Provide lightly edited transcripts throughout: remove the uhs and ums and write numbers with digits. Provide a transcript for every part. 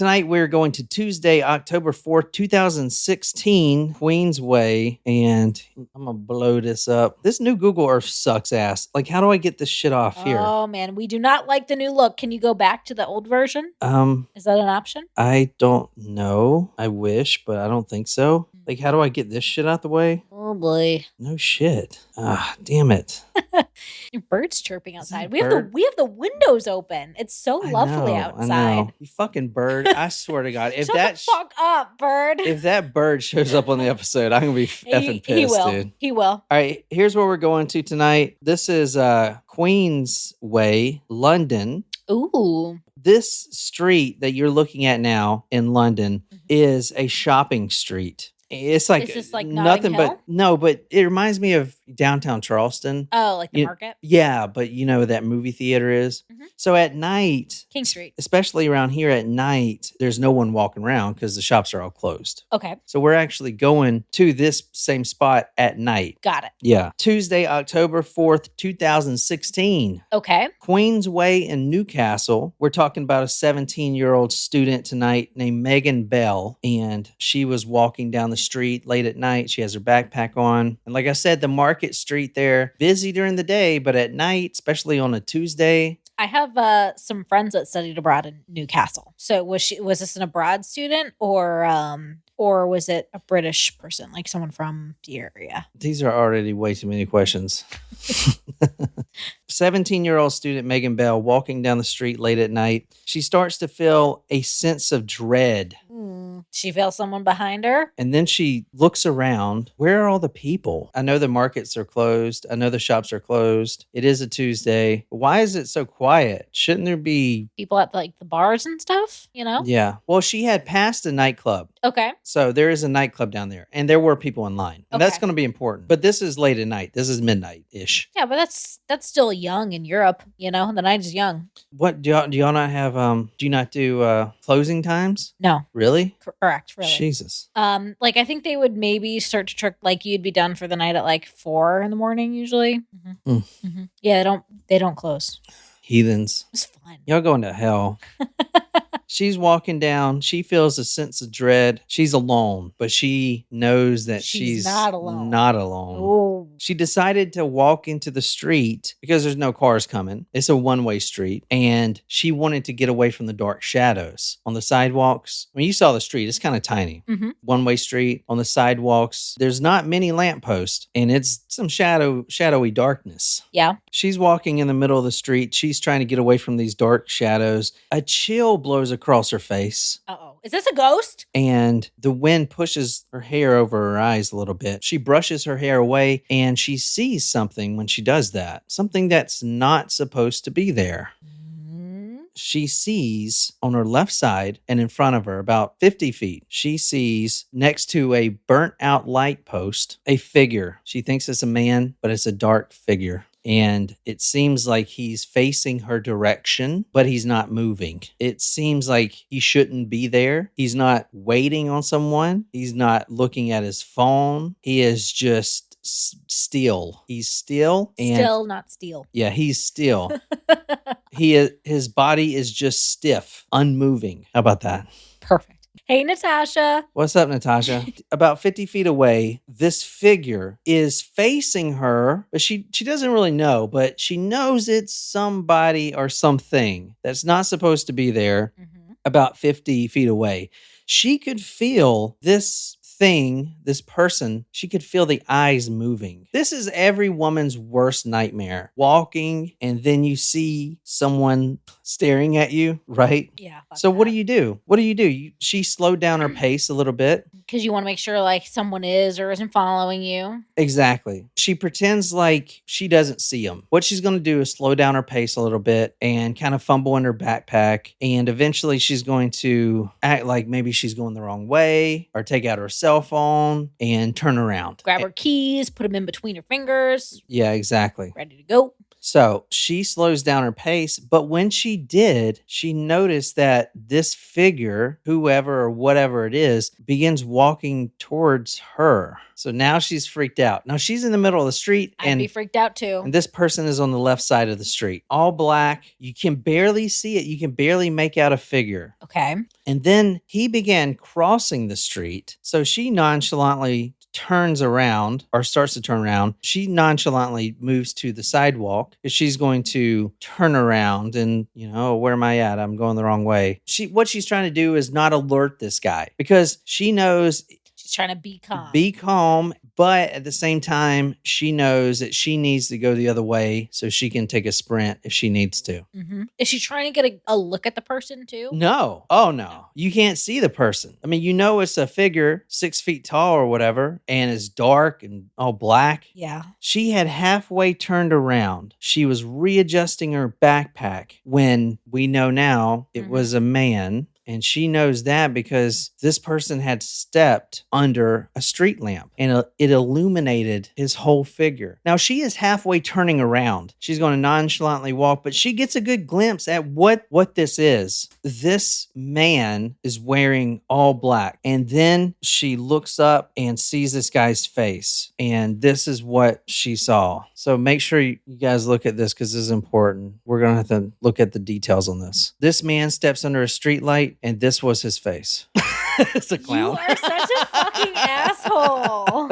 Tonight we're going to Tuesday, October 4th, 2016, Queensway, and I'm going to blow this up. This new Google Earth sucks ass. Like, how do I get this shit off here? Oh, man. We do not like the new look. Can you go back to the old version? Is that an option? I don't know. I wish, but I don't think so. Like, how do I get this shit out the way? Oh, boy. No shit. Ah, damn it. Your bird's chirping outside. We have the windows open. It's so lovely outside. I know. You fucking bird. I swear to God. If Shut the fuck up, bird. If that bird shows up on the episode, I'm going to be effing pissed, dude. He will. All right. Here's where we're going to tonight. This is Queensway, London. Ooh. This street that you're looking at now in London is a shopping street. It's like, is this like nothing Notting Hill? but it reminds me of downtown Charleston. Oh, like the market? Yeah, but you know where that movie theater is? Mm-hmm. So at night, King Street, especially around here at night, there's no one walking around because the shops are all closed. Okay. So we're actually going to this same spot at night. Got it. Yeah. Tuesday, October 4th, 2016. Okay. Queensway in Newcastle. We're talking about a 17-year-old student tonight named Megan Bell, and she was walking down the street late at night. She has her backpack on. And like I said, the market street there, busy during the day, but at night, especially on a Tuesday. I have some friends that studied abroad in Newcastle. So was this an abroad student or was it a British person, like someone from the area? These are already way too many questions. 17-year-old student Megan Bell walking down the street late at night. She starts to feel a sense of dread. She feels someone behind her. And then she looks around. Where are all the people? I know the markets are closed. I know the shops are closed. It is a Tuesday. Why is it so quiet? Shouldn't there be people at like the bars and stuff, you know? Yeah. Well, she had passed a nightclub. Okay. So there is a nightclub down there and there were people in line. And that's going to be important. But this is late at night. This is midnight-ish. Yeah, but that's still young in Europe, you know? The night is young. What do y'all not have do you not do closing times? No. Really? Correct, really. Jesus. Like I think they would maybe start to trick, like you'd be done for the night at like 4 a.m. usually. Mm-hmm. Mm-hmm. Yeah, they don't close. Heathens. It's fun. Y'all going to hell. She's walking down. She feels a sense of dread. She's alone, but she knows that she's not alone. Not alone. Oh. She decided to walk into the street because there's no cars coming. It's a one-way street. And she wanted to get away from the dark shadows on the sidewalks. I mean, you saw the street. It's kind of tiny. Mm-hmm. One-way street on the sidewalks. There's not many lampposts, and it's some shadowy darkness. Yeah. She's walking in the middle of the street. She's trying to get away from these dark shadows. A chill blows across her face. Uh-oh. Is this a ghost? And the wind pushes her hair over her eyes a little bit. She brushes her hair away and she sees something when she does that. Something that's not supposed to be there. She sees on her left side and in front of her, about 50 feet, she sees next to a burnt out light post, a figure. She thinks it's a man, but it's a dark figure. And it seems like he's facing her direction, but he's not moving. It seems like he shouldn't be there. He's not waiting on someone. He's not looking at his phone. He is just still. He's still. And still, not steel. Yeah, he's still. His body is just stiff, unmoving. How about that? Perfect. Hey, Natasha. What's up, Natasha? About 50 feet away, this figure is facing her, but she doesn't really know, but she knows it's somebody or something that's not supposed to be there. About 50 feet away. She could feel this thing, this person, she could feel the eyes moving. This is every woman's worst nightmare. Walking and then you see someone staring at you, right? Yeah. So what do you do? She slowed down her pace a little bit. Because you want to make sure like someone is or isn't following you. Exactly. She pretends like she doesn't see him. What she's going to do is slow down her pace a little bit and kind of fumble in her backpack. And eventually she's going to act like maybe she's going the wrong way or take out her cell phone and turn around. Grab her keys, put them in between her fingers. Yeah, exactly. Ready to go. So she slows down her pace, but when she did, she noticed that this figure, whoever or whatever it is, begins walking towards her. So now she's freaked out. Now she's in the middle of the street I'd be freaked out too. and this person is on the left side of the street, all black. You can barely see it. You can barely make out a figure. Okay. And then he began crossing the street. So she nonchalantly turns around or starts to turn around. She nonchalantly moves to the sidewalk because she's going to turn around and, where am I at? I'm going the wrong way. What she's trying to do is not alert this guy because she knows she's trying to be calm. Be calm. But at the same time, she knows that she needs to go the other way so she can take a sprint if she needs to. Mm-hmm. Is she trying to get a look at the person too? No. Oh, no. You can't see the person. I mean, it's a figure 6 feet tall or whatever, and it's dark and all black. Yeah. She had halfway turned around. She was readjusting her backpack when we know now it was a man. And she knows that because this person had stepped under a street lamp and it illuminated his whole figure. Now she is halfway turning around. She's going to nonchalantly walk, but she gets a good glimpse at what this is. This man is wearing all black. And then she looks up and sees this guy's face. And this is what she saw. So make sure you guys look at this because this is important. We're going to have to look at the details on this. This man steps under a street light. And this was his face. It's a clown. You are such a fucking asshole.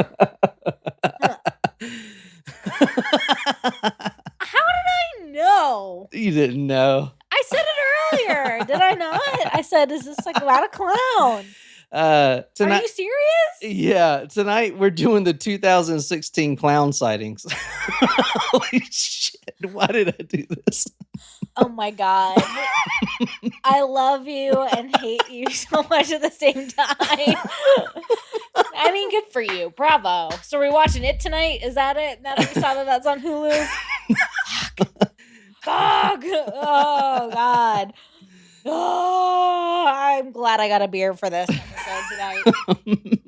How did I know? You didn't know. I said it earlier. Did I not? I said, is this like about a clown? Tonight, are you serious? Yeah, tonight we're doing the 2016 clown sightings. Holy shit, why did I do this? Oh my God. I love you and hate you so much at the same time. I mean, good for you. Bravo. So we're watching it tonight? Is that it? Now that we saw that that's on Hulu? Fuck. Oh, God. Oh, I'm glad I got a beer for this episode tonight.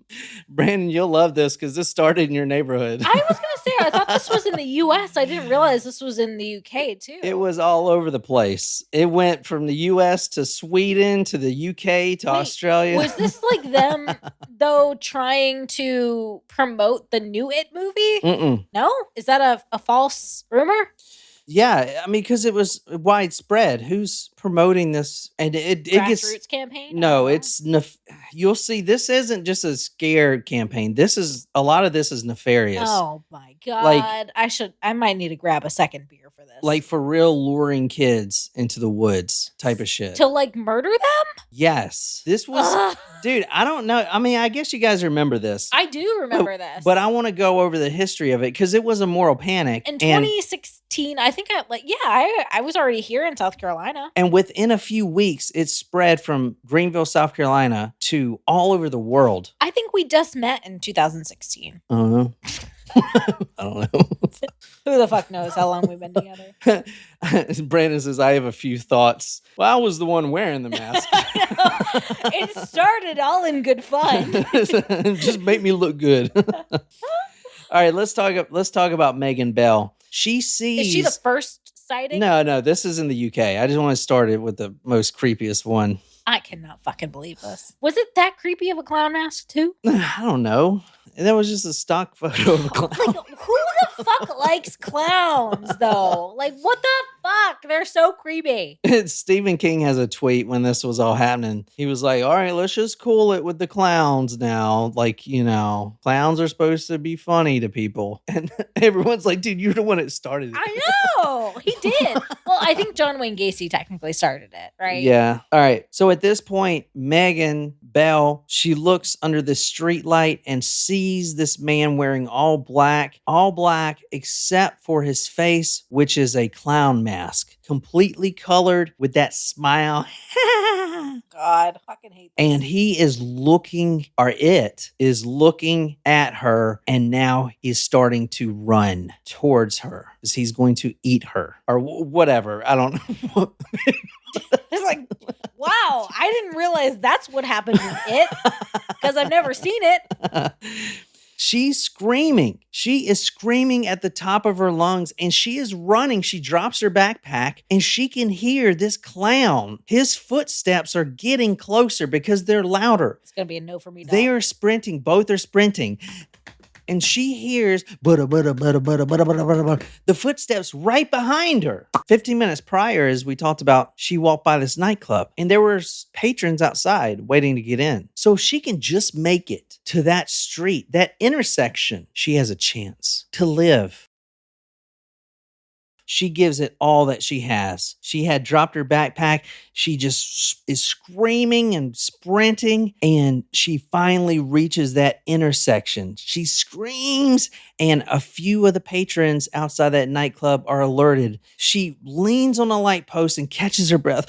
Brandon, you'll love this because this started in your neighborhood. I was going to say, I thought this was in the U.S. I didn't realize this was in the U.K. too. It was all over the place. It went from the U.S. to Sweden to the U.K. to Australia. Was this like them, though, trying to promote the new It movie? Mm-mm. No? Is that a false rumor? Yeah, I mean, because it was widespread. Who's promoting this? And it gets grassroots campaign. No, it's you'll see. This isn't just a scared campaign. A lot of this is nefarious. Oh my God! I might need to grab a second beer for this. Like for real, luring kids into the woods type of shit to like murder them. Yes, this was, dude. I don't know. I mean, I guess you guys remember this. I do remember this, but I want to go over the history of it because it was a moral panic in 2016. I think I was already here in South Carolina. And within a few weeks, it spread from Greenville, South Carolina to all over the world. I think we just met in 2016. I don't know. I don't know. Who the fuck knows how long we've been together? Brandon says, I have a few thoughts. Well, I was the one wearing the mask. It started all in good fun. Just make me look good. All right, let's talk about Megan Bell. She sees... Is she the first sighting? No, this is in the UK. I just want to start it with the most creepiest one. I cannot fucking believe this. Was it that creepy of a clown mask too? I don't know. That was just a stock photo of a clown. Like, who the fuck likes clowns though? Like, what the fuck? They're so creepy. Stephen King has a tweet when this was all happening. He was like, all right, let's just cool it with the clowns now. Like, clowns are supposed to be funny to people. And everyone's like, dude, you're the one that started it. I know. He did. Well, I think John Wayne Gacy technically started it, right? Yeah. All right. So at this point, Megan Bell, she looks under the street light and sees this man wearing all black except for his face, which is a clown mask, completely colored with that smile. God, I fucking hate this. And he is looking, or it is looking at her, and now he's starting to run towards her because he's going to eat her or whatever. I don't know. It's like, wow, I didn't realize that's what happened in It because I've never seen it. She's screaming. She is screaming at the top of her lungs and she is running. She drops her backpack and she can hear this clown. His footsteps are getting closer because they're louder. It's going to be a no for me, dog. They are sprinting. Both are sprinting. And she hears the footsteps right behind her. 15 minutes prior, as we talked about, she walked by this nightclub and there were patrons outside waiting to get in. So if she can just make it to that street, that intersection, she has a chance to live. She gives it all that she has. She had dropped her backpack. She just is screaming and sprinting, and she finally reaches that intersection. She screams, and a few of the patrons outside that nightclub are alerted. She leans on a light post and catches her breath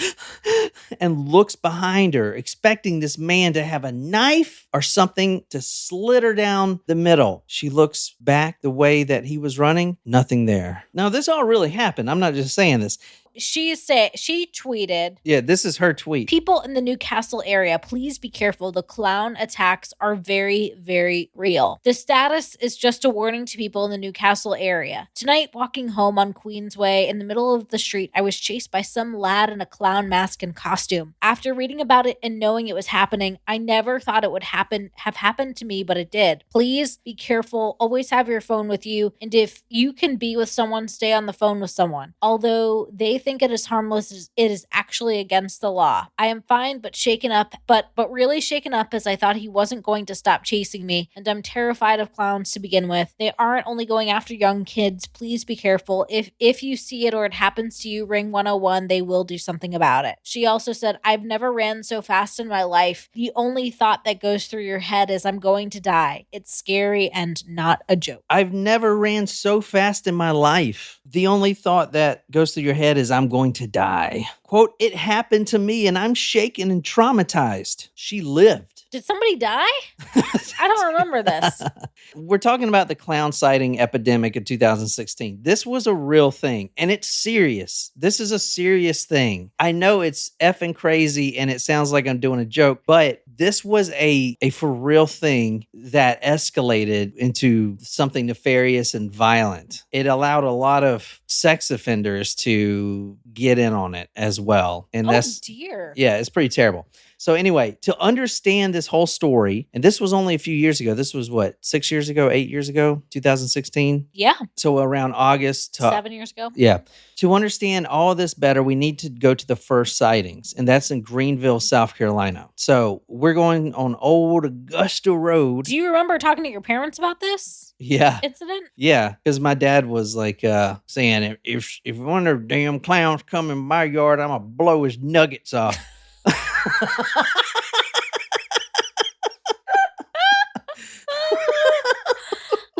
and looks behind her, expecting this man to have a knife or something to slit her down the middle. She looks back the way that he was running. Nothing there. Now, this all really happened. I'm not just saying this. She tweeted. Yeah, this is her tweet. People in the Newcastle area, please be careful. The clown attacks are very, very real. The status is just a warning to people in the Newcastle area. Tonight, walking home on Queensway, in the middle of the street, I was chased by some lad in a clown mask and costume. After reading about it and knowing it was happening, I never thought it would have happened to me, but it did. Please be careful. Always have your phone with you. And if you can be with someone, stay on the phone with someone. Although they think it is harmless, it is actually against the law. I am fine but shaken up, but really shaken up as I thought he wasn't going to stop chasing me, and I'm terrified of clowns to begin with. They aren't only going after young kids. Please be careful. If you see it or it happens to you, ring 101. They will do something about it. She also said, I've never ran so fast in my life. The only thought that goes through your head is I'm going to die. It's scary and not a joke. I've never ran so fast in my life. The only thought that goes through your head is I'm going to die. Quote, it happened to me and I'm shaken and traumatized. She lived. Did somebody die? I don't remember this. We're talking about the clown sighting epidemic of 2016. This was a real thing and it's serious. This is a serious thing. I know it's effing crazy and it sounds like I'm doing a joke, but this was a for real thing that escalated into something nefarious and violent. It allowed a lot of sex offenders to get in on it as well. And that's dear. Yeah, it's pretty terrible. So anyway, to understand this whole story, and this was only a few years ago. This was what, 6 years ago, 8 years ago, 2016? Yeah. So around August. 7 years ago? Yeah. To understand all this better, we need to go to the first sightings, and that's in Greenville, South Carolina. So we're going on Old Augusta Road. Do you remember talking to your parents about this? Yeah. Incident? Yeah, because my dad was like saying, if one of the damn clowns come in my yard, I'm going to blow his nuggets off.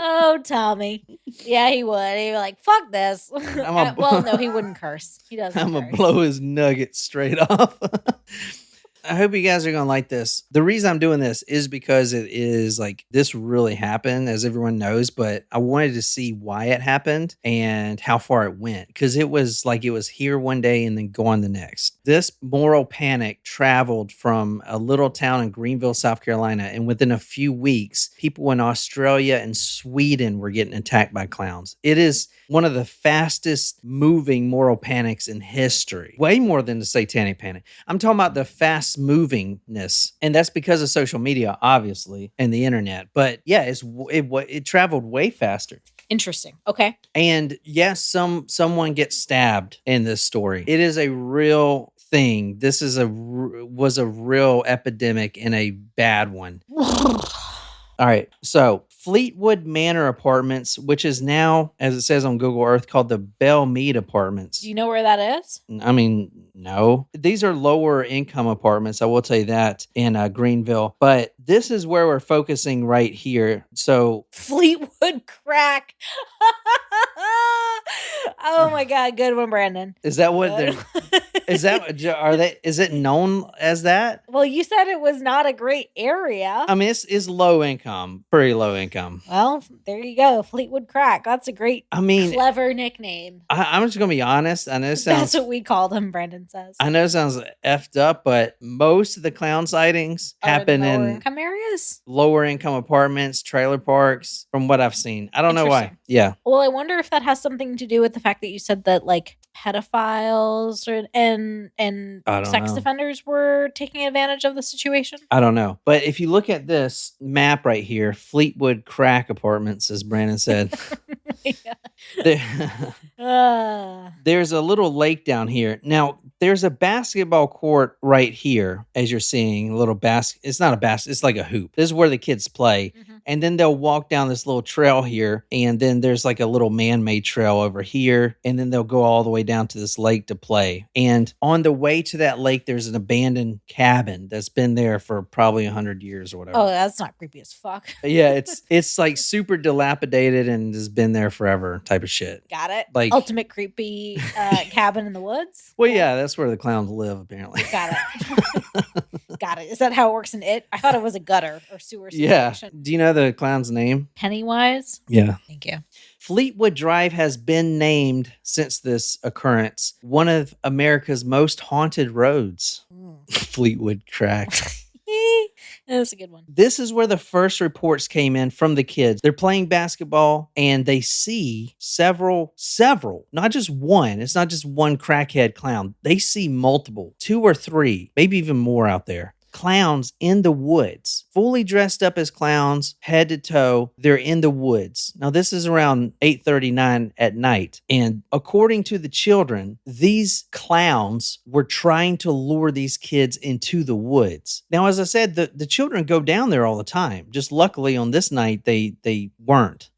Oh, Tommy. Yeah, he would. He'd be like, fuck this. Well, no, he wouldn't curse. He doesn't I'm going to blow his nuggets straight off. I hope you guys are going to like this. The reason I'm doing this is because it is like this really happened, as everyone knows, but I wanted to see why it happened and how far it went, because it was like it was here one day and then gone the next. This moral panic traveled from a little town in Greenville, South Carolina, and within a few weeks, people in Australia and Sweden were getting attacked by clowns. It is one of the fastest moving moral panics in history. Way more than the satanic panic. I'm talking about the fast movingness. And that's because of social media, obviously, and the internet. But yeah, it traveled way faster. Interesting. Okay. And yes, someone gets stabbed in this story. It is a real thing. This was a real epidemic and a bad one. All right. So Fleetwood Manor Apartments, which is now, as it says on Google Earth, called the Belle Mead Apartments. Do you know where that is? I mean, no. These are lower income apartments. I will tell you that in Greenville. But this is where we're focusing right here. So Fleetwood crack. Oh my God. Good one, Brandon. Is that what they're... Is it known as that? Well, you said it was not a great area. I mean, it's low income, pretty low income. Well, there you go. Fleetwood Crack. That's a great, clever nickname. I'm just going to be honest. I know it sounds... That's what we called him, Brendan says. I know it sounds effed up, but most of the clown sightings happen in income areas, lower income apartments, trailer parks, from what I've seen. I don't know why. Yeah. Well, I wonder if that has something to do with the fact that you said that like pedophiles and sex offenders were taking advantage of the situation. I don't know. But if you look at this map right here, Fleetwood Crack Apartments, as Brandon said. There's a little lake down here. Now, there's a basketball court right here, as you're seeing. A little basket. It's not a basket. It's like a hoop. This is where the kids play. Mm-hmm. And then they'll walk down this little trail here. And then there's like a little man-made trail over here. And then they'll go all the way down to this lake to play. And on the way to that lake, there's an abandoned cabin that's been there for probably 100 years or whatever. Oh, that's not creepy as fuck. Yeah, it's like super dilapidated and has been there forever type of shit. Got it. Like ultimate creepy cabin in the woods. Well, yeah, that's where the clowns live, apparently. Got it. Got it. Is that how it works in It? I thought it was a gutter or sewer situation. Yeah. Do you know the clown's name? Pennywise? Yeah. Thank you. Fleetwood Drive has been named, since this occurrence, one of America's most haunted roads. Fleetwood Crack. That's a good one. This is where the first reports came in from the kids. They're playing basketball and they see several, not just one. It's not just one crackhead clown. They see multiple, 2 or 3, maybe even more out there. Clowns in the woods, fully dressed up as clowns, head to toe. They're in the woods. Now, this is around 8:39 at night. And according to the children, these clowns were trying to lure these kids into the woods. Now, as I said, the children go down there all the time. Just luckily on this night, they weren't.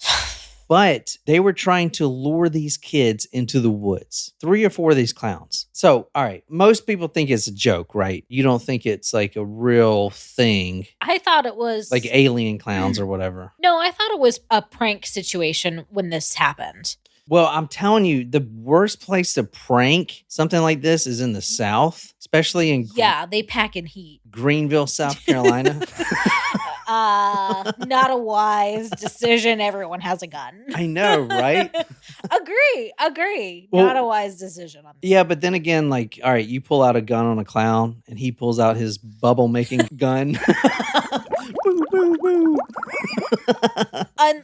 But they were trying to lure these kids into the woods. 3 or 4 of these clowns. So, all right, most people think it's a joke, right? You don't think it's like a real thing. I thought it was... like alien clowns or whatever. No, I thought it was a prank situation when this happened. Well, I'm telling you, the worst place to prank something like this is in the South, especially in... Yeah, they pack in heat. Greenville, South Carolina. Not a wise decision. Everyone has a gun. I know, right? Agree. Well, not a wise decision. On this. Yeah, but then again, like, all right, you pull out a gun on a clown and he pulls out his bubble making gun. Woo, woo, woo.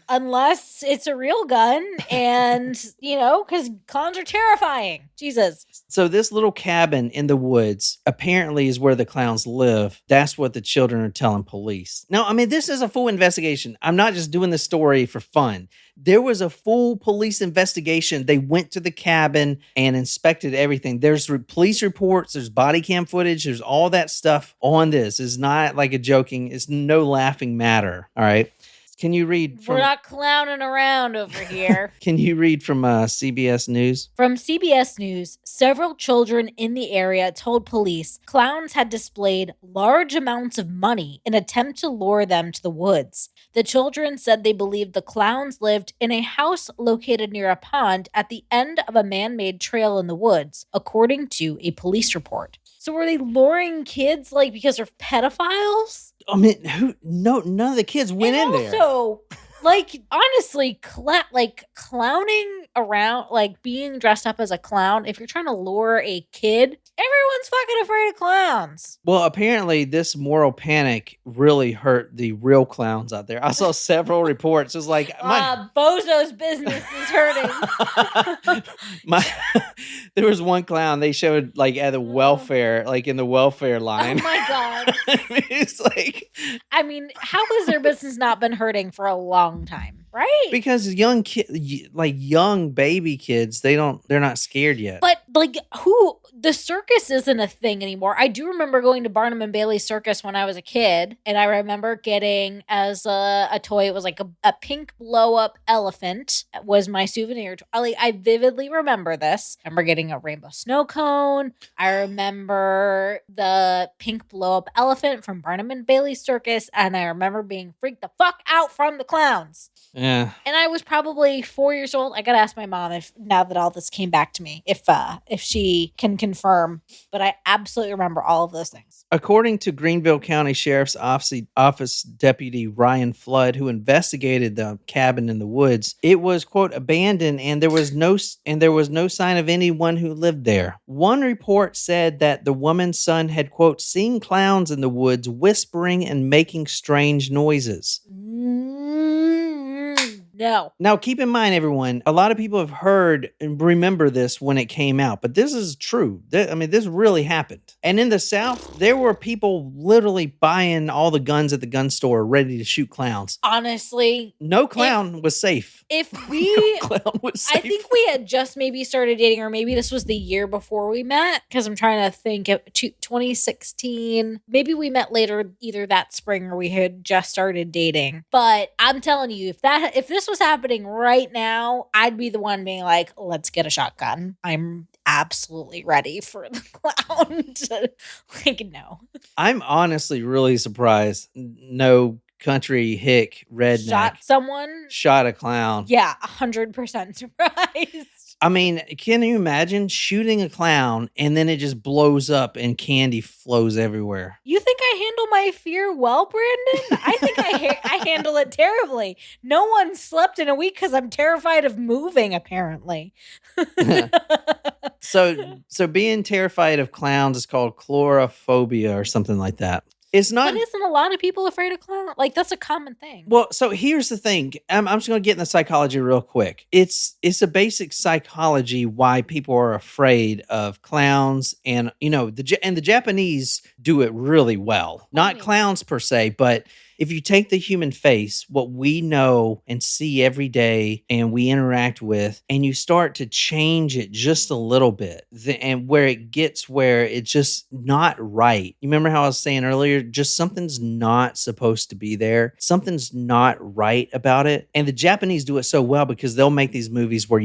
Unless it's a real gun and, because clowns are terrifying. Jesus. So this little cabin in the woods apparently is where the clowns live. That's what the children are telling police. Now, I mean, this is a full investigation. I'm not just doing this story for fun. There was a full police investigation. They went to the cabin and inspected everything. There's police reports. There's body cam footage. There's all that stuff on this. It's not like a joking. It's no laughing matter. All right. Can you read from... We're not clowning around over here. Can you read from CBS News? From CBS News, several children in the area told police clowns had displayed large amounts of money in an attempt to lure them to the woods. The children said they believed the clowns lived in a house located near a pond at the end of a man-made trail in the woods, according to a police report. So were they luring kids because they're pedophiles? I mean, none of the kids went in there. Also, honestly, clowning around, being dressed up as a clown, if you're trying to lure a kid, everyone's fucking afraid of clowns. Well, apparently this moral panic really hurt the real clowns out there. I saw several reports. It was like... Bozo's business is hurting. There was one clown they showed at the welfare, in the welfare line. Oh my God. It's how has their business not been hurting for a long time? Right? Because young young baby kids, they're not scared yet. But the circus isn't a thing anymore. I do remember going to Barnum and Bailey Circus when I was a kid, and I remember getting as a toy, it was a pink blow up elephant was my souvenir. I vividly remember this. I remember getting a rainbow snow cone. I remember the pink blow up elephant from Barnum and Bailey Circus, and I remember being freaked the fuck out from the clowns. Yeah. And I was probably 4 years old. I gotta ask my mom if now that all this came back to me, if she can confirm. But I absolutely remember all of those things. According to Greenville County Sheriff's Office Deputy Ryan Flood, who investigated the cabin in the woods, it was, quote, abandoned, and there was no sign of anyone who lived there. One report said that the woman's son had, quote, seen clowns in the woods whispering and making strange noises. No. Now, keep in mind, everyone, a lot of people have heard and remember this when it came out, but this is true. This really happened. And in the South, there were people literally buying all the guns at the gun store ready to shoot clowns. Honestly, no clown was safe. If we, no clown was safe. I think we had just maybe started dating, or maybe this was the year before we met, because I'm trying to think of 2016. Maybe we met later, either that spring or we had just started dating. But I'm telling you, if this was happening right now, I'd be the one being like, let's get a shotgun. I'm absolutely ready for the clown to, no. I'm honestly really surprised no country hick redneck shot a clown. Yeah, 100% surprised. I mean, can you imagine shooting a clown and then it just blows up and candy flows everywhere? You think I handle my fear well, Brandon? I think I handle it terribly. No one slept in a week because I'm terrified of moving, apparently. So being terrified of clowns is called chlorophobia or something like that. It's not. But isn't a lot of people afraid of clowns? Like, that's a common thing. Well, so here's the thing. I'm just going to get in the psychology real quick. It's a basic psychology why people are afraid of clowns, and the Japanese do it really well. Not clowns per se, but if you take the human face, what we know and see every day and we interact with, and you start to change it just a little bit, and where it gets where it's just not right. You remember how I was saying earlier, just something's not supposed to be there. Something's not right about it. And the Japanese do it so well because they'll make these movies where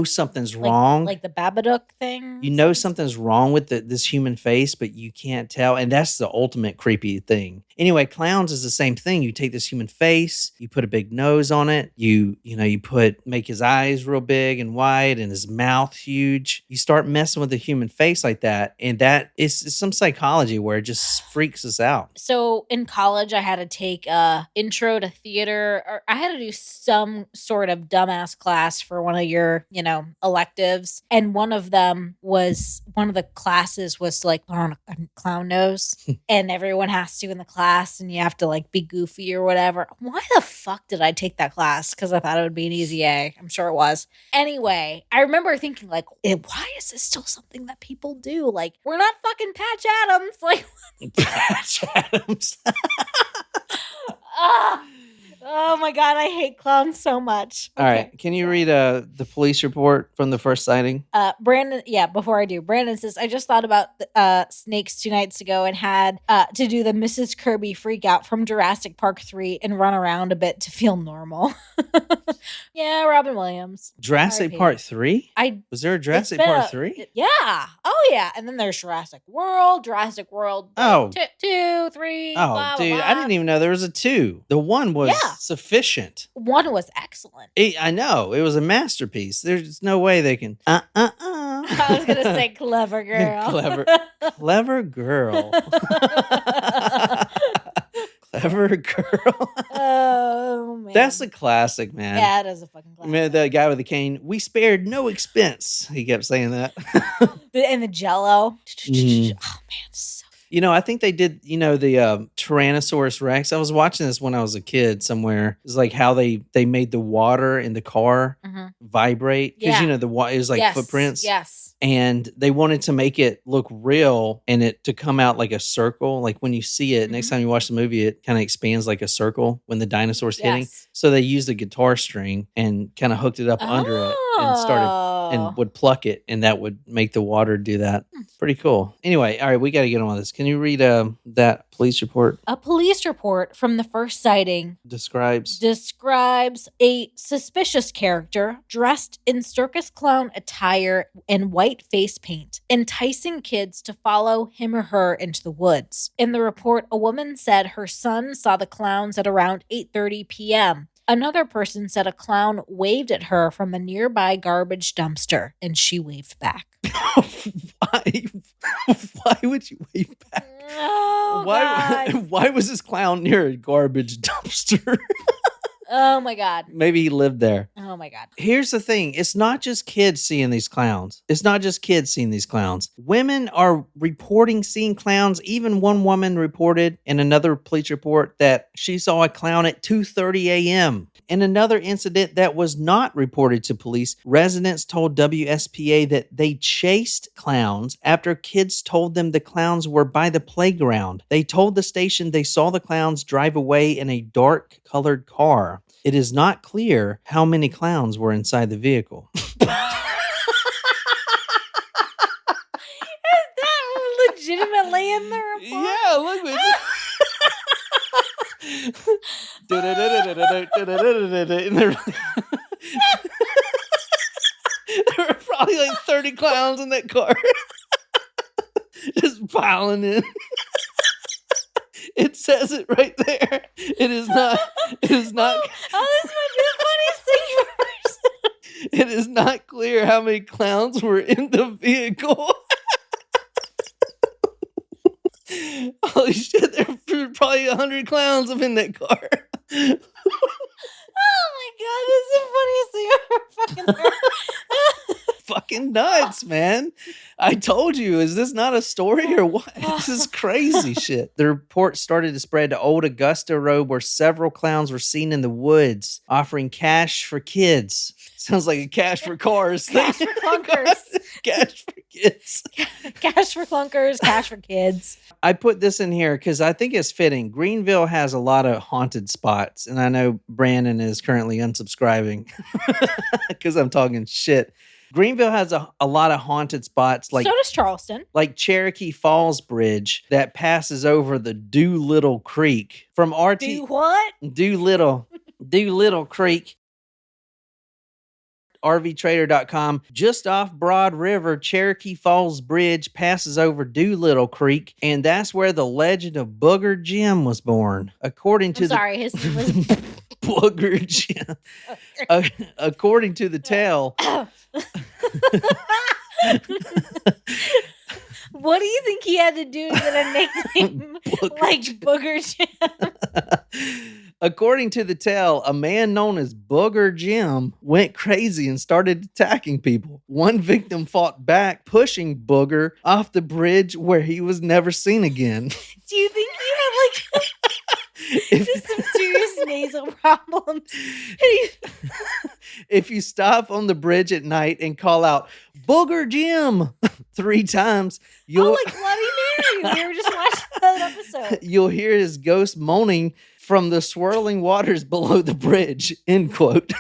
something's wrong. Like the Babadook thing? Something's wrong with this human face, but you can't tell. And that's the ultimate creepy thing. Anyway, clowns is the same thing. You take this human face, you put a big nose on it, you make his eyes real big and wide and his mouth huge. You start messing with the human face like that, and that is some psychology where it just freaks us out. So in college, I had to take a intro to theater, or I had to do some sort of dumbass class for one of your, electives. And one of the classes was like on a clown nose, and everyone has to in the class. And you have to like be goofy or whatever. Why the fuck did I take that class? Because I thought it would be an easy A. I'm sure it was. Anyway, I remember thinking like, why is this still something that people do? Like, we're not fucking Patch Adams. Like, Patch Adams. Oh my God, I hate clowns so much. All right. Can you read the police report from the first sighting? Brandon, before I do, Brandon says, I just thought about snakes 2 nights ago and had to do the Mrs. Kirby freak out from Jurassic Park 3 and run around a bit to feel normal. Yeah, Robin Williams. Jurassic Park 3? Was there a Jurassic Park 3? Yeah. Oh, yeah. And then there's Jurassic World 2, 3. Oh, blah, dude, blah, blah. I didn't even know there was a 2. The 1 was sufficient. 1 was excellent. I know. It was a masterpiece. There's no way they can... I was going to say clever girl. Clever girl. Clever girl. Oh, man. That's a classic, man. Yeah, it is a fucking classic. Man, the guy with the cane, we spared no expense. He kept saying that. And the Jell-O. Oh, man, so I think they did, the Tyrannosaurus Rex. I was watching this when I was a kid somewhere. It's like how they made the water in the car vibrate. Because, the water, it was like footprints. Yes. And they wanted to make it look real and it to come out like a circle. Like when you see it, next time you watch the movie, it kind of expands like a circle when the dinosaur's hitting. So they used a guitar string and kind of hooked it up under it and started and would pluck it, and that would make the water do that. Pretty cool. Anyway, all right, we got to get on with this. Can you read that police report? A police report from the first sighting Describes a suspicious character dressed in circus clown attire and white face paint, enticing kids to follow him or her into the woods. In the report, a woman said her son saw the clowns at around 8:30 p.m. Another person said a clown waved at her from a nearby garbage dumpster, and she waved back. Why would you wave back? Oh, God. Why was this clown near a garbage dumpster? Oh, my God. Maybe he lived there. Oh, my God. Here's the thing. It's not just kids seeing these clowns. Women are reporting seeing clowns. Even one woman reported in another police report that she saw a clown at 2:30 a.m. In another incident that was not reported to police, residents told WSPA that they chased clowns after kids told them the clowns were by the playground. They told the station they saw the clowns drive away in a dark-colored car. It is not clear how many clowns were inside the vehicle. Is that legitimately in the report? Yeah, look. There were probably like 30 clowns in that car. Just piling in. It says it right there. It is not. This might be the funniest thing you've ever said. It is not clear how many clowns were in the vehicle. Holy shit, there were probably 100 clowns up in that car. Oh my God, this is the funniest thing I've ever fucking heard. Fucking nuts, man. I told you, is this not a story or what? This is crazy shit. The report started to spread to Old Augusta Road, where several clowns were seen in the woods offering cash for kids. Sounds like a cash for cars. Cash for clunkers. Cash for kids. Cash for clunkers, cash for kids. I put this in here because I think it's fitting. Greenville has a lot of haunted spots, and I know Brandon is currently unsubscribing because I'm talking shit. Greenville has a lot of haunted spots, like so does Charleston. Like Cherokee Falls Bridge that passes over the Doolittle Creek from RT. Do what? Doolittle Creek. RVTrader.com. Just off Broad River, Cherokee Falls Bridge passes over Doolittle Creek, and that's where the legend of Booger Jim was born. According to his name was Booger Jim. According to the tale. What do you think he had to do to get a nickname like Booger Jim? According to the tale, a man known as Booger Jim went crazy and started attacking people. One victim fought back, pushing Booger off the bridge where he was never seen again. Do you think he had just some serious nasal problems? If you stop on the bridge at night and call out, Booger Jim, 3 times, like Bloody Mary. We were just watching that episode. You'll hear his ghost moaning from the swirling waters below the bridge, end quote.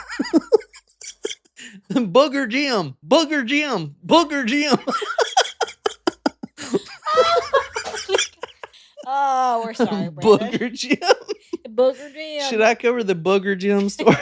Booger Jim, Booger Jim, Booger Jim. Oh, we're sorry, Brandon. Booger Jim. Booger Jim. Should I cover the Booger Jim story?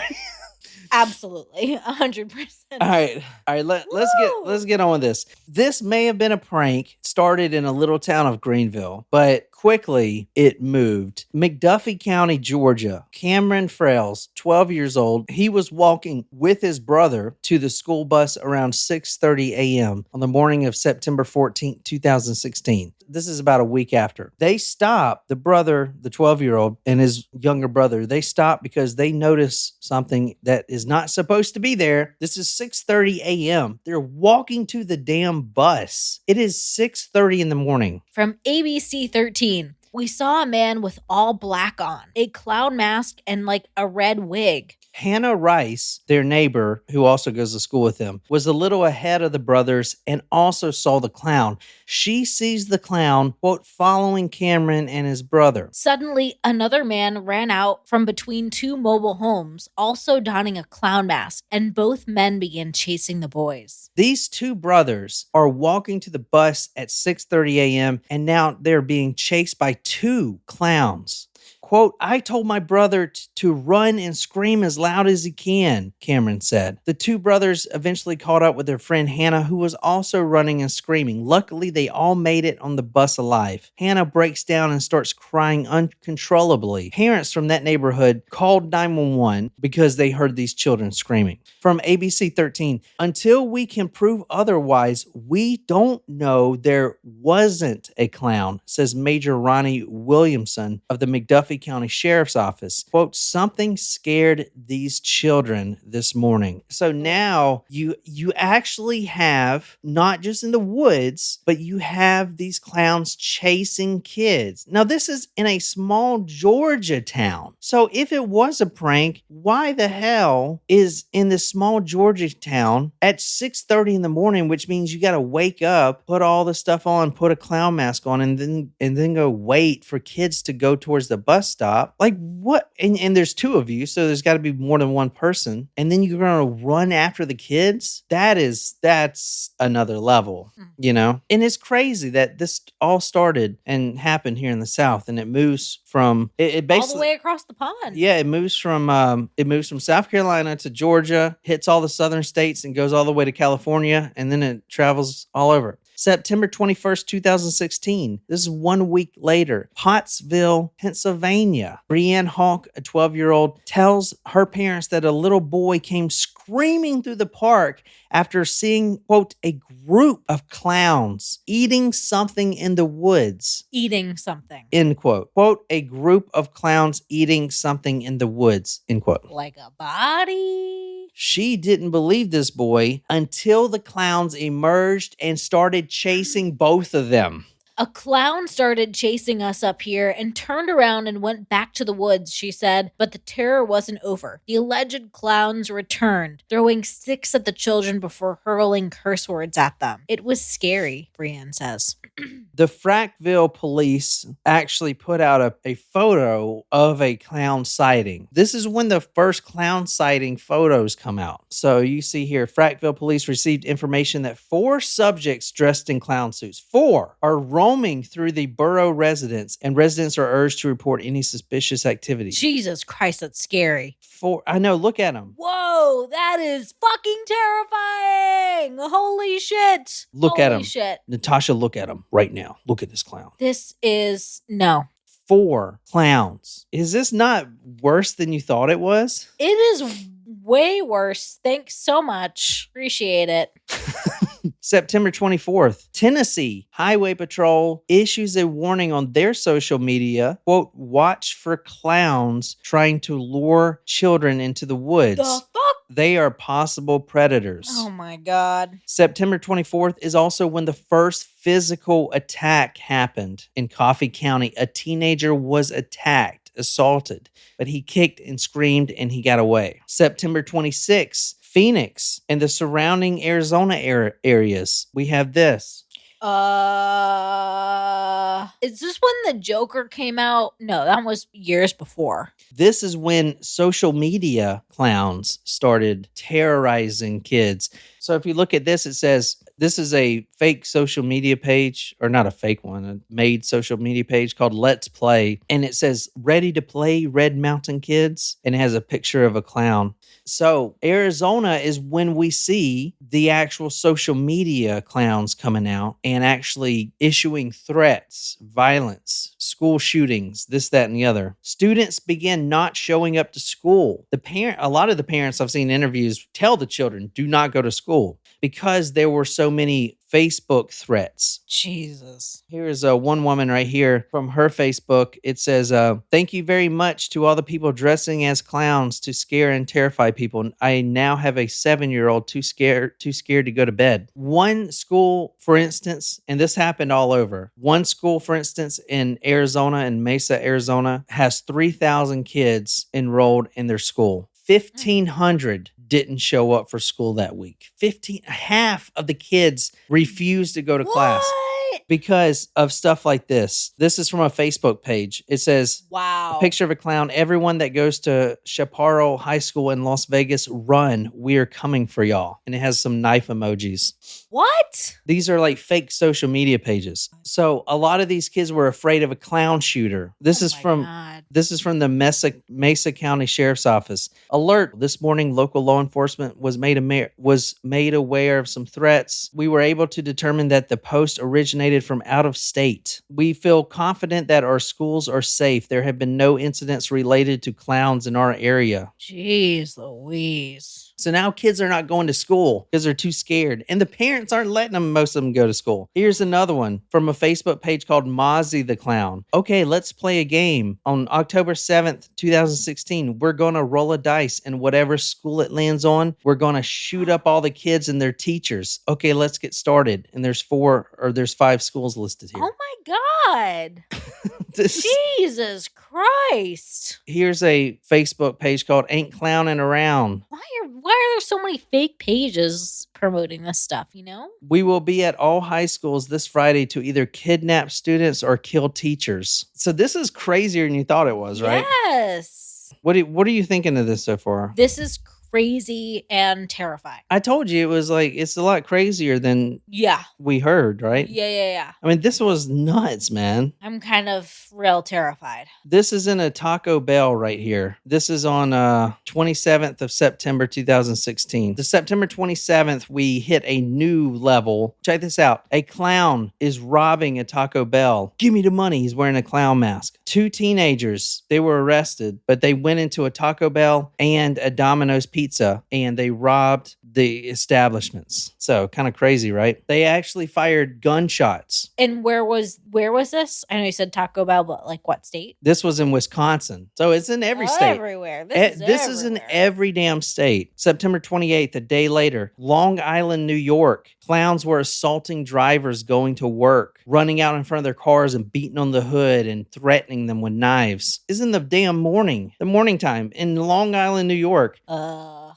Absolutely, 100%. All right. Let's get on with this. This may have been a prank started in a little town of Greenville, but quickly it moved. McDuffie County, Georgia. Cameron Frails, 12 years old. He was walking with his brother to the school bus around 6:30 a.m. on the morning of September 14th, 2016. This is about a week after. They stopped, the brother, the 12-year-old, and his younger brother, they stopped because they noticed something that is not supposed to be there. This is 6:30 a.m. They're walking to the damn bus. It is 6:30 in the morning. From ABC 13. We saw a man with all black on, a clown mask, and like a red wig. Hannah Rice, their neighbor, who also goes to school with them, was a little ahead of the brothers and also saw the clown. She sees the clown, quote, following Cameron and his brother. Suddenly, another man ran out from between two mobile homes, also donning a clown mask, and both men began chasing the boys. These two brothers are walking to the bus at 6:30 a.m. and now they're being chased by two clowns. Quote, I told my brother to run and scream as loud as he can, Cameron said. The two brothers eventually caught up with their friend Hannah, who was also running and screaming. Luckily, they all made it on the bus alive. Hannah breaks down and starts crying uncontrollably. Parents from that neighborhood called 911 because they heard these children screaming. From ABC 13, until we can prove otherwise, we don't know there wasn't a clown, says Major Ronnie Williamson of the McDuffie County Sheriff's Office. Quote, something scared these children this morning. So now you actually have, not just in the woods, but you have these clowns chasing kids. Now this is in a small Georgia town. So if it was a prank, why the hell is in this small Georgia town at 6:30 in the morning, which means you got to wake up, put all the stuff on, put a clown mask on, and then go wait for kids to go towards the bus stop? Like what? And there's two of you, so there's got to be more than one person. And then you're going to run after the kids? That's another level, you know? And it's crazy that this all started and happened here in the South, and it moves from it basically all the way across the pond. Yeah, it moves from South Carolina to Georgia, hits all the southern states, and goes all the way to California, and then it travels all over. September 21st, 2016. This is 1 week later. Pottsville, Pennsylvania. Brianne Hawk, a 12-year-old, tells her parents that a little boy came screaming through the park after seeing, quote, a group of clowns eating something in the woods. Eating something. End quote. Quote, a group of clowns eating something in the woods. End quote. Like a body? She didn't believe this boy until the clowns emerged and started chasing both of them. A clown started chasing us up here and turned around and went back to the woods, she said, but the terror wasn't over. The alleged clowns returned, throwing sticks at the children before hurling curse words at them. It was scary, Brianne says. The Frackville police actually put out a photo of a clown sighting. This is when the first clown sighting photos come out. So you see here, Frackville police received information that 4 subjects dressed in clown suits, 4, are roaming through the borough residence, and residents are urged to report any suspicious activity. Jesus Christ, that's scary. 4, I know, look at them. Whoa, that is fucking terrifying. Holy shit. Look at Holy him. Shit. Natasha, look at him right now. Look at this clown. This is, no. 4 clowns. Is this not worse than you thought it was? It is way worse. Thanks so much. Appreciate it. September 24th, Tennessee Highway Patrol issues a warning on their social media, quote, watch for clowns trying to lure children into the woods. The fuck? They are possible predators. Oh my God. September 24th is also when the first physical attack happened in Coffee County. A teenager was assaulted, but he kicked and screamed and he got away. September 26th, Phoenix and the surrounding Arizona areas. We have this. Is this when the Joker came out? No, that was years before. This is when social media clowns started terrorizing kids. So if you look at this, it says this is a fake social media page, or not a fake one, a made social media page called Let's Play. And it says, ready to play Red Mountain Kids. And it has a picture of a clown. So Arizona is when we see the actual social media clowns coming out and actually issuing threats, violence, school shootings, this, that, and the other. Students begin not showing up to school. A lot of the parents I've seen in interviews tell the children, do not go to school, because there were so many Facebook threats. Jesus. Here's one woman right here from her Facebook. It says, thank you very much to all the people dressing as clowns to scare and terrify people. I now have a 7-year-old too scared to go to bed. One school, for instance, and this happened all over. One school, for instance, in Arizona, in Mesa, Arizona, has 3,000 kids enrolled in their school. 1,500 didn't show up for school that week. Half of the kids refused to go to class because of stuff like this. This is from a Facebook page. It says, wow. A picture of a clown. Everyone that goes to Chaparral High School in Las Vegas, run. We are coming for y'all. And it has some knife emojis. What? These are like fake social media pages. So a lot of these kids were afraid of a clown shooter. This is from the Mesa County Sheriff's Office. Alert! This morning, local law enforcement was made aware of some threats. We were able to determine that the post originated from out of state. We feel confident that our schools are safe. There have been no incidents related to clowns in our area. Jeez Louise. So now kids are not going to school because they're too scared. And the parents aren't letting most of them go to school. Here's another one from a Facebook page called Mozzie the Clown. Okay, let's play a game. On October 7th, 2016, we're going to roll a dice, and whatever school it lands on, we're going to shoot up all the kids and their teachers. Okay, let's get started. And there's 5 schools listed here. Oh my God. Jesus Christ. Here's a Facebook page called Ain't Clowning Around. Why are there so many fake pages promoting this stuff, you know? We will be at all high schools this Friday to either kidnap students or kill teachers. So this is crazier than you thought it was, right? Yes. What are you thinking of this so far? This is crazy and terrifying. I told you it's a lot crazier than we heard, right? Yeah. I mean, this was nuts, man. I'm kind of real terrified. This is in a Taco Bell right here. This is on 27th of September 2016. The September 27th, we hit a new level. Check this out. A clown is robbing a Taco Bell. Give me the money. He's wearing a clown mask. 2 teenagers, they were arrested, but they went into a Taco Bell and a Domino's Pizza, and they robbed the establishments. So kind of crazy, right? They actually fired gunshots. And where was this? I know you said Taco Bell, but like what state? This was in Wisconsin. So it's in every state. Everywhere. This is in every damn state. September 28th, a day later, Long Island, New York. Clowns were assaulting drivers going to work, running out in front of their cars and beating on the hood and threatening them with knives. It's in the damn morning time in Long Island, New York.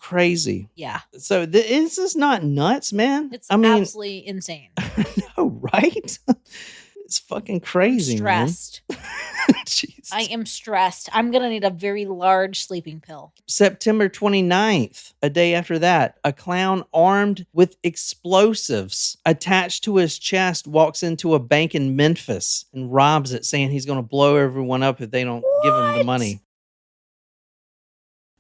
Crazy. Yeah. So this is not nuts, man. It's absolutely insane. No, right? It's fucking crazy, I'm stressed. Man. Jesus. I am stressed. I'm going to need a very large sleeping pill. September 29th, a day after that, a clown armed with explosives attached to his chest walks into a bank in Memphis and robs it, saying he's going to blow everyone up if they don't give him the money.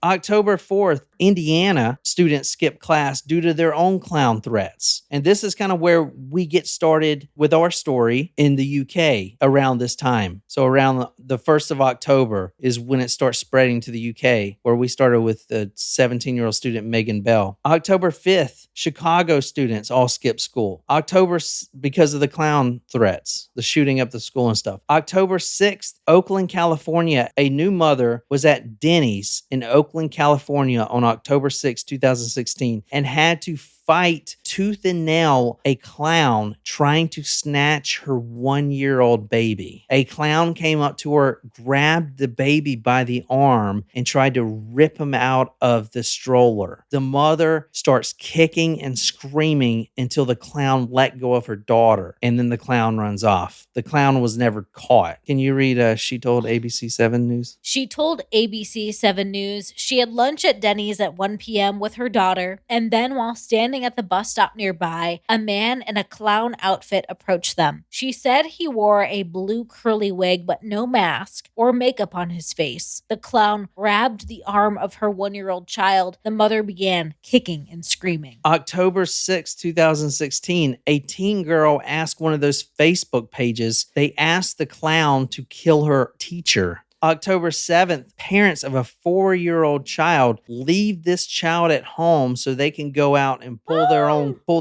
October 4th, Indiana students skipped class due to their own clown threats. And this is kind of where we get started with our story in the UK around this time. So around the 1st of October is when it starts spreading to the UK, where we started with the 17-year-old student Megan Bell. October 5th, Chicago students all skipped school. Because of the clown threats, the shooting up the school and stuff. October 6th, Oakland, California, a new mother was at Denny's in Oakland, California on October 6, 2016, and had to fight tooth and nail a clown trying to snatch her 1-year-old baby. A clown came up to her, grabbed the baby by the arm, and tried to rip him out of the stroller. The mother starts kicking and screaming until the clown let go of her daughter, and then the clown runs off. The clown was never caught. Can you read She Told ABC 7 News? She told ABC 7 News she had lunch at Denny's at 1 p.m. with her daughter, and then while standing at the bus stop nearby, a man in a clown outfit approached them. She said he wore a blue curly wig but no mask or makeup on his face. The clown grabbed the arm of her 1-year-old child. The mother began kicking and screaming. October 6, 2016, a teen girl asked one of those Facebook pages, they asked the clown to kill her teacher. October 7th, parents of a 4-year-old child leave this child at home so they can go out and pull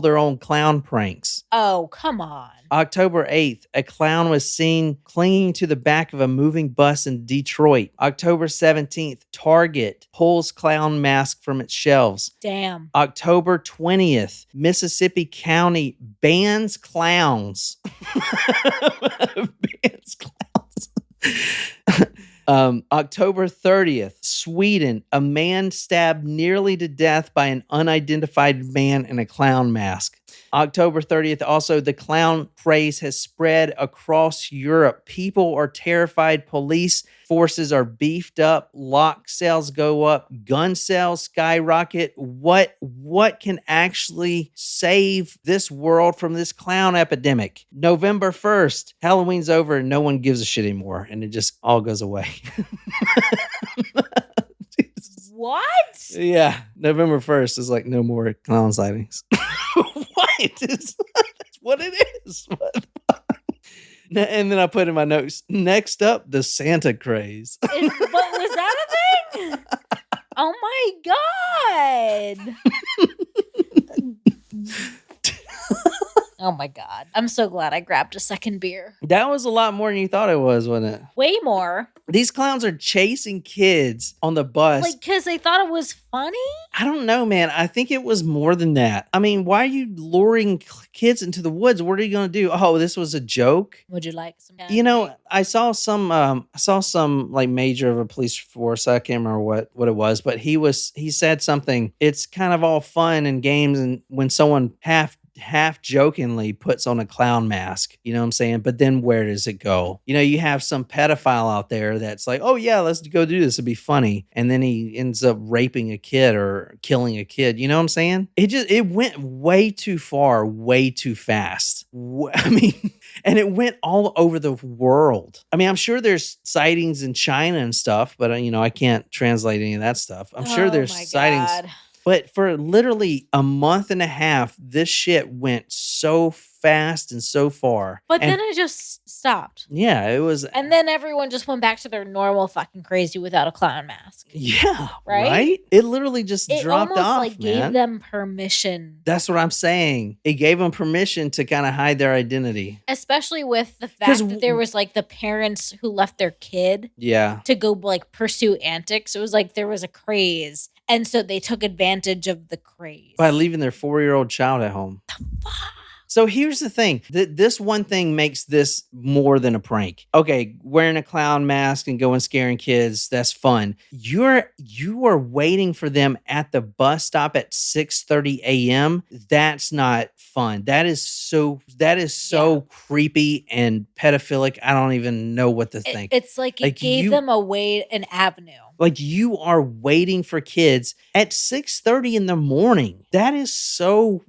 their own clown pranks. Oh, come on. October 8th, a clown was seen clinging to the back of a moving bus in Detroit. October 17th, Target pulls clown mask from its shelves. Damn. October 20th, Mississippi County bans clowns. Bans clowns. October 30th, Sweden, a man stabbed nearly to death by an unidentified man in a clown mask. October 30th, also, the clown craze has spread across Europe. People are terrified. Police forces are beefed up. Lock sales go up. Gun sales skyrocket. What can actually save this world from this clown epidemic? November 1st, Halloween's over and no one gives a shit anymore. And it just all goes away. What? Yeah. November 1st is like no more clown sightings. What? That's what it is. And then I put in my notes, next up, the Santa craze. But was that a thing? Oh my God. Oh my God. I'm so glad I grabbed a second beer. That was a lot more than you thought it was, wasn't it? Way more. These clowns are chasing kids on the bus. Like, because they thought it was funny? I don't know, man. I think it was more than that. I mean, why are you luring kids into the woods? What are you going to do? Oh, this was a joke? Would you like some? You know, I saw some like major of a police force. I can't remember what it was, but he said something. It's kind of all fun and games, and when someone half jokingly puts on a clown mask, you know what I'm saying? But then where does it go? You know, you have some pedophile out there that's like, oh yeah, let's go do this. It'd be funny. And then he ends up raping a kid or killing a kid. You know what I'm saying? It went way too far, way too fast. I mean, and it went all over the world. I mean, I'm sure there's sightings in China and stuff, but you know, I can't translate any of that stuff. I'm sure there's sightings. God. But for literally a month and a half, this shit went so fast and so far. But then it just stopped. Yeah, it was. And then everyone just went back to their normal fucking crazy without a clown mask. Yeah. Right? It literally just dropped off, almost gave them permission. That's what I'm saying. It gave them permission to kind of hide their identity. Especially with the fact that there was like the parents who left their kid to go like pursue antics. It was like there was a craze. And so they took advantage of the craze. By leaving their 4-year-old child at home. The fuck? So here's the thing. This one thing makes this more than a prank. Okay, wearing a clown mask and going scaring kids, that's fun. You are waiting for them at the bus stop at 6:30 a.m. That's not fun. That is so creepy and pedophilic. I don't even know what to think. It's like it gave them an avenue. Like you are waiting for kids at 6:30 in the morning. That is so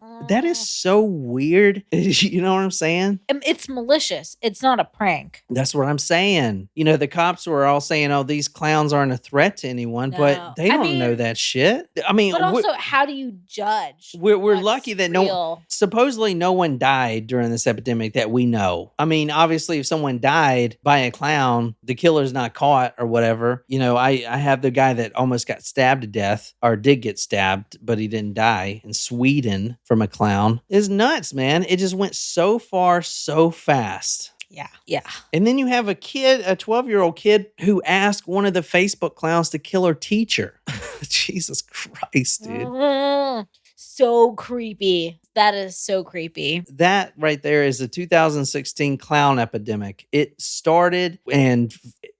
weird. You know what I'm saying? It's malicious. It's not a prank. That's what I'm saying. You know, the cops were all saying, oh, these clowns aren't a threat to anyone, but they don't know that shit. I mean, but also, how do you judge? We're lucky that supposedly no one died during this epidemic that we know. I mean, obviously, if someone died by a clown, the killer's not caught or whatever. You know, I have the guy that almost got stabbed to death or did get stabbed, but he didn't die in Sweden from a clown. It's nuts, man. It just went so far, so fast. Yeah. Yeah. And then you have a 12-year-old kid who asked one of the Facebook clowns to kill her teacher. Jesus Christ, dude. So creepy. That is so creepy. That right there is the 2016 clown epidemic. It started and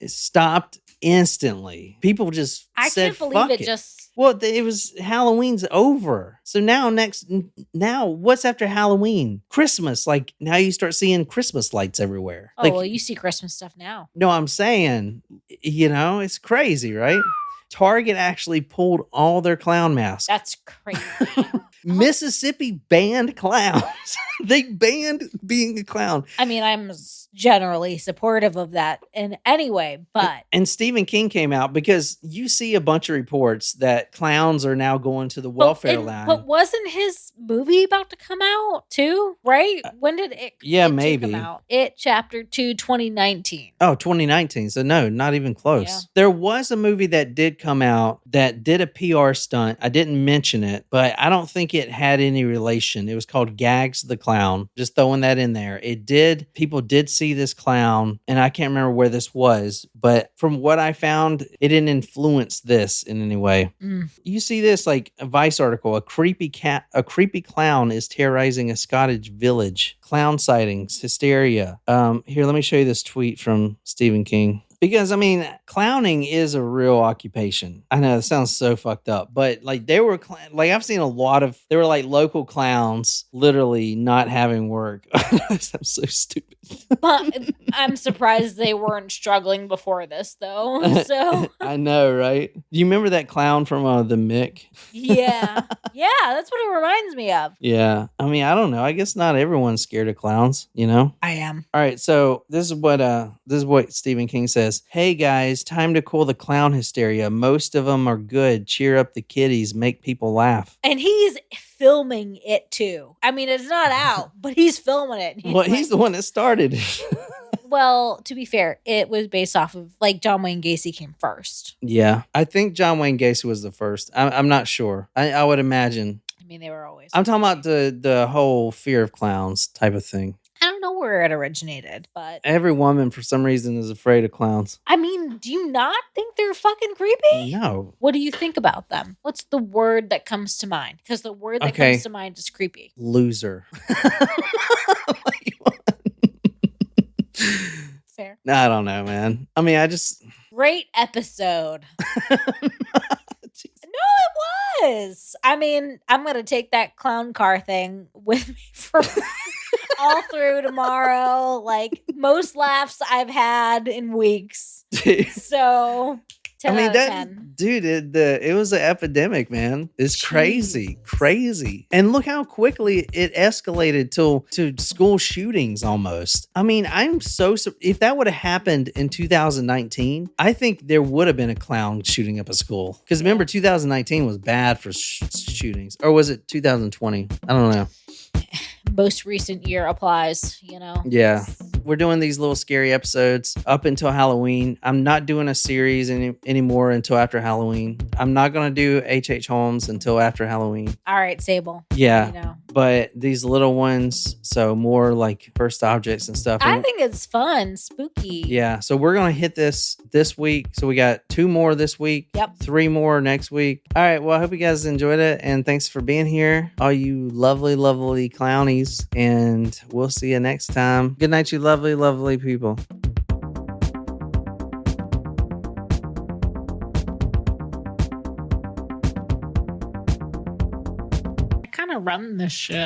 stopped instantly. People just I said, can't believe fuck it just... Well, it was Halloween's over. So now what's after Halloween? Christmas. Like now you start seeing Christmas lights everywhere. Oh, well, you see Christmas stuff now. No, I'm saying, you know, it's crazy, right? Target actually pulled all their clown masks. That's crazy. Mississippi banned clowns. They banned being a clown. I mean, I'm generally supportive of that in any way, but. And Stephen King came out because you see a bunch of reports that clowns are now going to the welfare line. But wasn't his movie about to come out too? Right? When did it? Yeah, it maybe. come out? It Chapter 2, 2019. Oh, 2019. So no, not even close. Yeah. There was a movie that did come out that did a PR stunt. I didn't mention it, but I don't think it had any relation. It was called Gags the Clown. Just throwing that in there. People did see this clown, and I can't remember where this was, but from what I found, it didn't influence this in any way. You see this like a Vice article, a creepy clown is terrorizing a Scottish village. Clown sightings, hysteria. Here, let me show you this tweet from Stephen King. Because, I mean, clowning is a real occupation. I know it sounds so fucked up, but like I've seen a lot of, there were like local clowns literally not having work. That sounds so stupid. But I'm surprised they weren't struggling before this, though. So I know, right? Do you remember that clown from the Mick? Yeah, that's what it reminds me of. Yeah, I mean, I don't know. I guess not everyone's scared of clowns, you know? I am. All right, so this is what Stephen King says. Hey guys, time to cool the clown hysteria. Most of them are good. Cheer up the kiddies, make people laugh. And he's filming it too. I mean, it's not out, but he's filming it. He's the one that started. Well, to be fair, it was based off of like John Wayne Gacy came first. Yeah, I think John Wayne Gacy was the first. I'm not sure. I would imagine. I mean, they were always. I'm talking about the whole fear of clowns type of thing. I don't know where it originated, but every woman for some reason is afraid of clowns. I mean, do you not think they're fucking creepy? No. What do you think about them? What's the word that comes to mind? Because the word that comes to mind is creepy. Loser. Fair. No, I don't know, man. I mean, Great episode. No, it was. I mean, I'm going to take that clown car thing with me for all through tomorrow. Like, most laughs I've had in weeks. So, 10 out of 10. Dude, it was an epidemic, man. It's crazy. And look how quickly it escalated to school shootings almost. I mean, if that would have happened in 2019, I think there would have been a clown shooting up a school. Because remember, 2019 was bad for shootings. Or was it 2020? I don't know. Most recent year applies, you know? Yeah. We're doing these little scary episodes up until Halloween. I'm not doing a series anymore until after Halloween. I'm not going to do H.H. Holmes until after Halloween. All right, Sable. Yeah. You know. But these little ones, so more like first objects and stuff. I think it's fun, spooky. Yeah. So we're going to hit this week. So we got 2 more this week. Yep. 3 more next week. All right. Well, I hope you guys enjoyed it. And thanks for being here, all you lovely, lovely clownies. And we'll see you next time. Good night, you lovely, lovely people. I kind of run this shit.